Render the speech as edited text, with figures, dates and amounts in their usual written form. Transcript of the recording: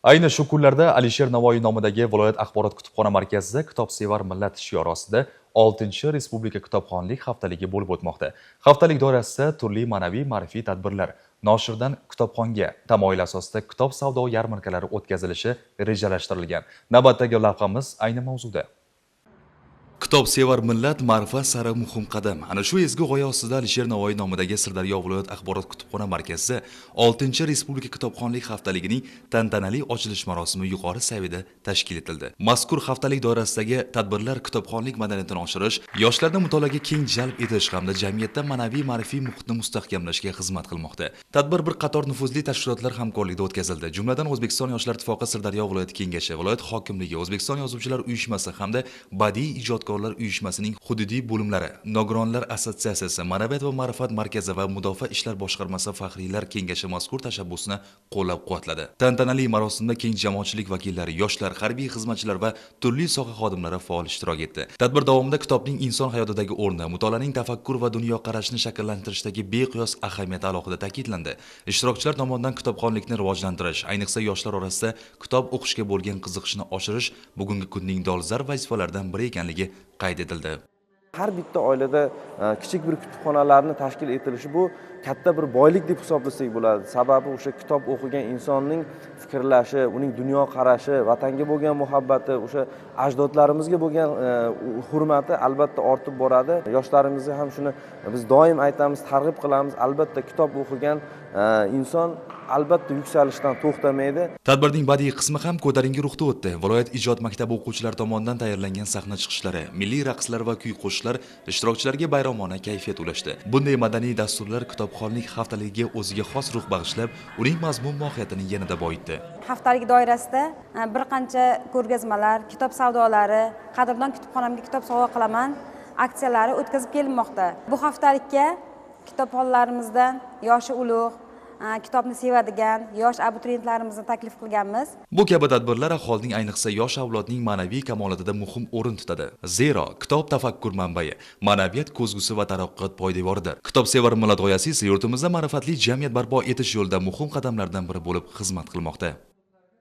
Ayni shu kunlarda Alisher Navoiy nomidagi viloyat axborot kutubxona markazida Kitobsevar millat shiori ostida 6-Respublika kitobxonlik haftaligi bo'lib o'tmoqda. Haftalik doirasida turli ma'naviy ma'rifiy tadbirlar, noshirdan kitobxonga tamoyil asosida kitob savdo yarmarkalari o'tkazilishi rejalashtirilgan. Navbatdagi lavhamiz ayni mavzuda. Kitobsevar millat ma'rifat sari muhim qadam. Ana shu ezgu g'oya ostida Alisher Navoiy nomidagi Sirdaryo viloyat axborot kutubxona markazida 6-Respublika kitobxonlik haftaligining tantanali ochilish marosimi yuqori saviyada tashkil etildi. Mazkur haftalik doirasidagi tadbirlar kitobxonlik madaniyatini oshirish, yoshlarni mutolaaga keng jalb etish hamda jamiyatda ma'naviy ma'rifiy muhitni mustahkamlashga xizmat qilmoqda. Tadbir bir qator nufuzli tashkilotlar hamkorligida o'tkazildi. Jumladan O'zbekiston Yoshlar ittifoqi Sirdaryo viloyati kengashi, viloyat hokimligi, O'zbekiston yozuvchilar uyushmasi hamda badiiy ijodkorlar uyushmasining hududiy bo'limlari, nogironlar assotsiatsiyasi, ma'naviyat va ma'rifat markazi va mudofaa ishlar boshqarmasi faxriylar kengashi mazkur tashabbusni qo'llab-quvvatladi. Tantanali marosimda keng jamoatchilik vakillari, yoshlar, harbiy xizmatchilar va turli soha xodimlari faol ishtirok etdi. Tadbir davomida kitobning inson hayotidagi o'rni, mutolaaning tafakkur va dunyoqarashini shakllantirishdagi beqiyos ahamiyati alohida ta'kidlandi. Ishtirokchilar tomonidan kitobxonlikni rivojlantirish, ayniqsa yoshlar orasida kitob o'qishga bo'lgan qiziqishni oshirish bugungi kunning dolzarb vazifalaridan biri ekanligi qayd etildi. Har bitta oilada kichik bir kutubxonalarni tashkil etilishi bu katta bir boylik deb hisoblasak bo'ladi. Sababi o'sha kitob o'qigan insonning fikrlashi, uning dunyo qarashi, vatanga bo'lgan muhabbati, o'sha ajdodlarimizga bo'lgan hurmati albatta ortib boradi. Yoshlarimizga ham shuni biz doim aytamiz, targ'ib qilamiz. Albatta kitob o'qigan inson albatta yuksalishdan to'xtamaydi. Tadbirning badiiy qismi ham ko'tarinki ruhda o'tdi. Viloyat ijod maktabi o'quvchilari tomonidan tayyorlangan sahna chiqishlari, milliy raqslar va kuy-qo'shiqlar ishtirokchilarga bayramona kayfiyat ulashdi. Bunday madaniy dasturlar kitobxonlik haftaligiga o'ziga xos ruh bag'ishlab, uning mazmun mohiyatini yanada boyitdi. Haftalik doirasida bir qancha ko'rgazmalar, kitob savdolari, qadrdon kutubxonamga kitob sovg'a qilaman aksiyalari o'tkazib kelinmoqda. Bu haftalikka kitobxonlarimizdan yoshi ulug', kitobni sevadigan yosh abituriyentlarimizni taklif qilganmiz. Bu kabi tadbirlar aholining, ayniqsa yosh avlodning ma'naviy kamolotida muhim o'rin tutadi. Zero kitob tafakkur manbai, ma'naviyat ko'zgusi va taraqqiyot poydevoridir. Kitobsevar millat g'oyasi esa yurtimizda ma'rifatli jamiyat barpo etish yo'lida muhim qadamlardan biri bo'lib xizmat qilmoqda.